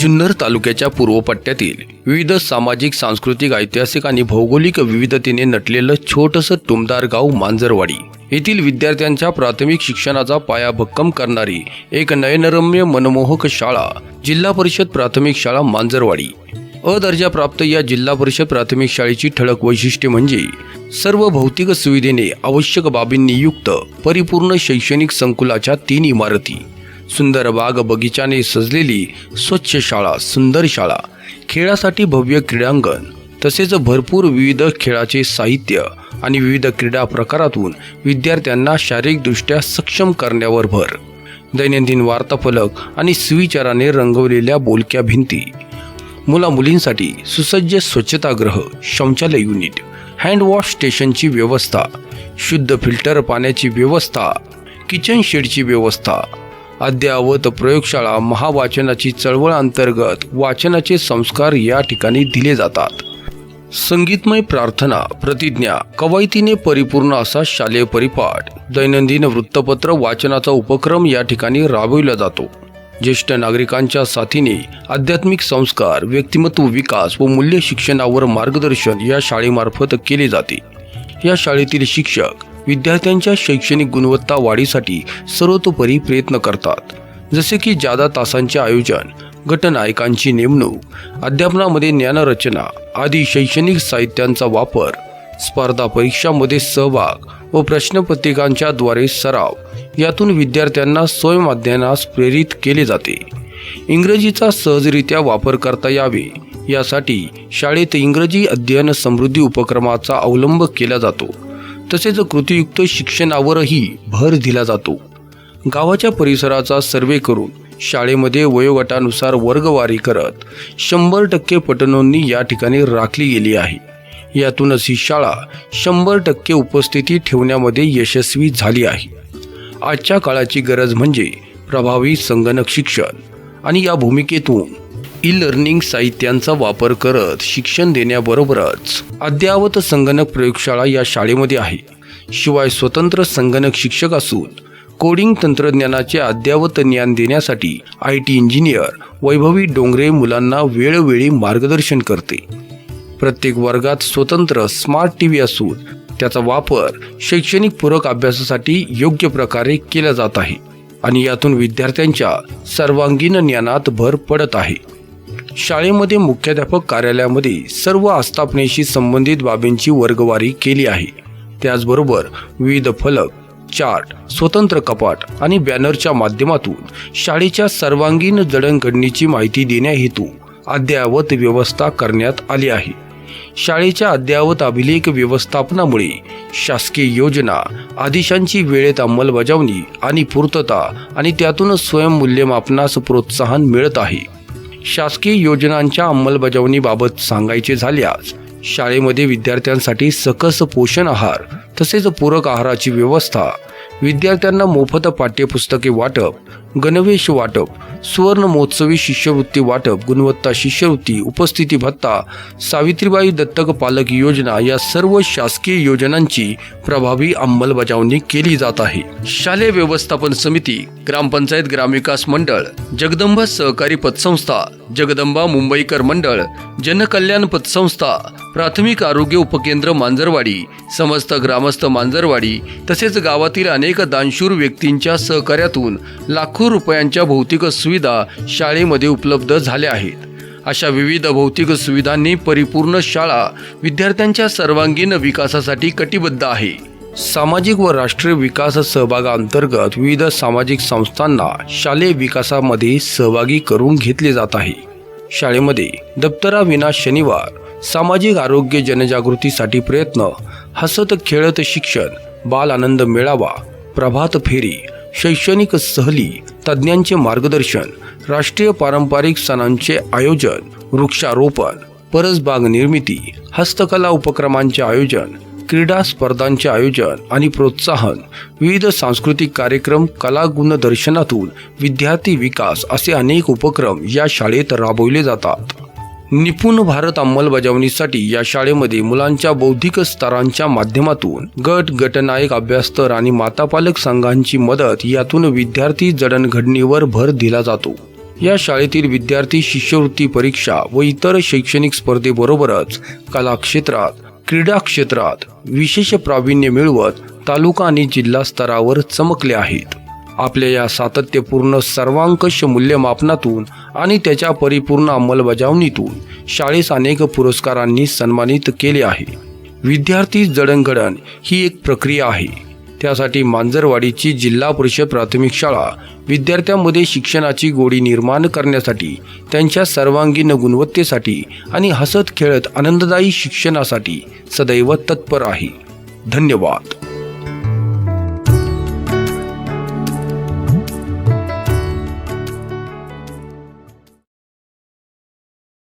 जुन्नर तालुक्याच्या पूर्व पट्ट्यातील विविध सामाजिक, सांस्कृतिक, ऐतिहासिक आणि भौगोलिक विविधतेने नटलेलं छोटंसं टुमदार गाव मांजरवाडी येथील विद्यार्थ्यांच्या प्राथमिक शिक्षणाचा पाया भक्कम करणारी एक नयनरम्य मनमोहक शाळा जिल्हा परिषद प्राथमिक शाळा मांजरवाडी। अ दर्जाप्राप्त या जिल्हा परिषद प्राथमिक शाळेची ठळक वैशिष्ट्ये म्हणजे सर्व भौतिक सुविधेने आवश्यक बाबींनी युक्त परिपूर्ण शैक्षणिक संकुलाच्या 3 इमारती, सुंदर बाग बगीचाने सजलेली स्वच्छ शाळा, सुंदर शाळा, खेळासाठी भव्य क्रीडांगण, तसेच भरपूर विविध खेळाचे साहित्य आणि विविध क्रीडा प्रकारातून विद्यार्थ्यांना शारीरिकदृष्ट्या सक्षम करण्यावर भर। दैनंदिन वार्ताफलक आणि सुविचाराने रंगवलेल्या बोलक्या भिंती, मुला-मुलींसाठी सुसज्ज स्वच्छतागृह, शौचालय युनिट, हँडवॉश स्टेशनची व्यवस्था, शुद्ध फिल्टर पाण्याची व्यवस्था, किचन शेडची व्यवस्था, अद्ययावत प्रयोगशाळा, महावाचनाची चळवळ अंतर्गत वाचनाचे संस्कार या ठिकाणी दिले जातात। संगीतमय प्रार्थना, प्रतिज्ञा, कवायतीने परिपूर्ण असा शालेय परिपाठ, दैनंदिन वृत्तपत्र वाचनाचा उपक्रम या ठिकाणी राबविला जातो। ज्येष्ठ नागरिकांच्या साथीने आध्यात्मिक संस्कार, व्यक्तिमत्व विकास व मूल्य शिक्षणावर मार्गदर्शन या शाळेमार्फत केले जाते। या शाळेतील शिक्षक विद्यार्थ्यांच्या शैक्षणिक गुणवत्ता वाढीसाठी सर्वतोपरी प्रयत्न करतात, जसे की जादा तासांचे आयोजन, गटनायकांची नेमणूक, अध्यापनामध्ये ज्ञानरचना आदी शैक्षणिक साहित्यांचा वापर, स्पर्धा परीक्षांमध्ये सहभाग व प्रश्नपत्रिकांच्या द्वारे सराव, यातून विद्यार्थ्यांना स्वयं अध्ययनास प्रेरित केले जाते। इंग्रजीचा सहजरित्या वापर करता यावे यासाठी शाळेत इंग्रजी अध्ययन समृद्धी उपक्रमाचा अवलंब केला जातो। तसेच कृतीयुक्त शिक्षणावरही भर दिला जातो। गावाच्या परिसराचा सर्वे करून शाळेमध्ये वयोगटानुसार वर्गवारी करत 100% पटनोंदणी या ठिकाणी राखली गेली आहे। यातूनच ही शाळा 100% उपस्थिती ठेवण्यामध्ये यशस्वी झाली आहे। आजच्या काळाची गरज म्हणजे प्रभावी संगणक शिक्षण आणि या भूमिकेतून ई-लर्निंग साहित्यांचा वापर करत शिक्षण देण्याबरोबरच अद्ययावत संगणक प्रयोगशाळा या शाळेमध्ये आहे। शिवाय स्वतंत्र संगणक शिक्षक असून कोडिंग तंत्रज्ञानाचे अद्ययावत ज्ञान देण्यासाठी IT इंजिनियर वैभवी डोंगरे मुलांना वेळोवेळी मार्गदर्शन करते। प्रत्येक वर्गात स्वतंत्र स्मार्ट TV असून त्याचा वापर शैक्षणिक पूरक अभ्यासासाठी योग्य प्रकारे केला जात आहे आणि यातून विद्यार्थ्यांच्या सर्वांगीण ज्ञानात भर पडत आहे। शाळेमध्ये मुख्याध्यापक कार्यालयामध्ये सर्व आस्थापनेशी संबंधित बाबींची वर्गवारी केली आहे। त्याचबरोबर विविध फलक, चार्ट, स्वतंत्र कपाट आणि बॅनरच्या माध्यमातून शाळेच्या सर्वांगीण जडणघडणीची माहिती देण्याहेतू अद्ययावत व्यवस्था करण्यात आली आहे। शाळेच्या अद्ययावत अभिलेख व्यवस्थापनामुळे शासकीय योजना, आदेशांची वेळेत अंमलबजावणी आणि पूर्तता आणि त्यातून स्वयंमूल्यमापनास प्रोत्साहन मिळत आहे। शासकीय योजनांच्या अंमलबजावणीबाबत सांगायचे झाल्यास शाळेमध्ये विद्यार्थ्यांसाठी सकस पोषण आहार तसेच पूरक आहाराची व्यवस्था, विद्यार्थ्यांना मोफत पाठ्यपुस्तके वाटप, गणवेश वाटप, सुवर्ण महोत्सवी शिष्यवृत्ती वाटप, गुणवत्ता शिष्यवृत्ती, उपस्थिती भत्ता, सावित्रीबाई दत्तक पालक योजना या सर्व शासकीय योजनांची प्रभावी अंमलबजावणी केली जात आहे। शालेय व्यवस्थापन समिती, ग्रामपंचायत ग्रामविकास मंडळ, जगदंबा सहकारी पतसंस्था, जगदंबा मुंबईकर मंडळ, जनकल्याण पतसंस्था, प्राथमिक आरोग्य उपकेंद्र मांजरवाडी, समस्त ग्रामस्थ मांजरवाडी तसेच गावातील अनेक दानशूर व्यक्तींच्या सहकार्यातून लाखो रुपयांच्या भौतिक सुविधा शाळेमध्ये उपलब्ध झाल्या आहेत। अशा विविध भौतिक सुविधांनी परिपूर्ण शाळा विद्यार्थ्यांच्या सर्वांगीण विकासासाठी कटिबद्ध आहे। सामाजिक व राष्ट्रीय विकास सहभागाअंतर्गत विविध सामाजिक संस्थांना शालेय विकासामध्ये सहभागी करून घेतले जात आहे। शाळेमध्ये दप्तराविना शनिवार, सामाजिक आरोग्य जनजागृतीसाठी प्रयत्न, हसत खेळत शिक्षण, बाल आनंद मेळावा, प्रभात फेरी, शैक्षणिक सहली, तज्ज्ञांचे मार्गदर्शन, राष्ट्रीय पारंपरिक सणांचे आयोजन, वृक्षारोपण, परसबाग निर्मिती, हस्तकला उपक्रमांचे आयोजन, क्रीडा स्पर्धांचे आयोजन आणि प्रोत्साहन, विविध सांस्कृतिक कार्यक्रम, कला गुणदर्शनातून विद्यार्थी विकास असे अनेक उपक्रम या शाळेत राबवले जातात। निपुण भारत अंमलबजावणीसाठी या शाळेमध्ये मुलांच्या बौद्धिक स्तरांच्या माध्यमातून गट, गटनायक अभ्यासतर आणि मातापालक संघांची मदत यातून विद्यार्थी जडणघडणीवर भर दिला जातो। या शाळेतील विद्यार्थी शिष्यवृत्ती परीक्षा व इतर शैक्षणिक स्पर्धेबरोबरच कला क्षेत्रात, क्रीडा क्षेत्रात विशेष प्रावीण्य मिळवत तालुका आणि जिल्हा स्तरावर चमकले आहेत. आपल्या या सातत्यपूर्ण सर्वांकष मूल्यमापनातून आणि त्याच्या परिपूर्ण अंमलबजावणीतून शाळेस अनेक पुरस्कारांनी सन्मानित केले आहे. विद्यार्थी जडणघडण ही एक प्रक्रिया आहे. त्यासाठी मांजरवाडीची जिल्हा परिषद प्राथमिक शाळा विद्यार्थ्यांमध्ये शिक्षणाची गोडी निर्माण करण्यासाठी, त्यांच्या सर्वांगीण गुणवत्तेसाठी आणि हसत खेळत आनंददायी शिक्षणासाठी सदैव तत्पर आहे. धन्यवाद.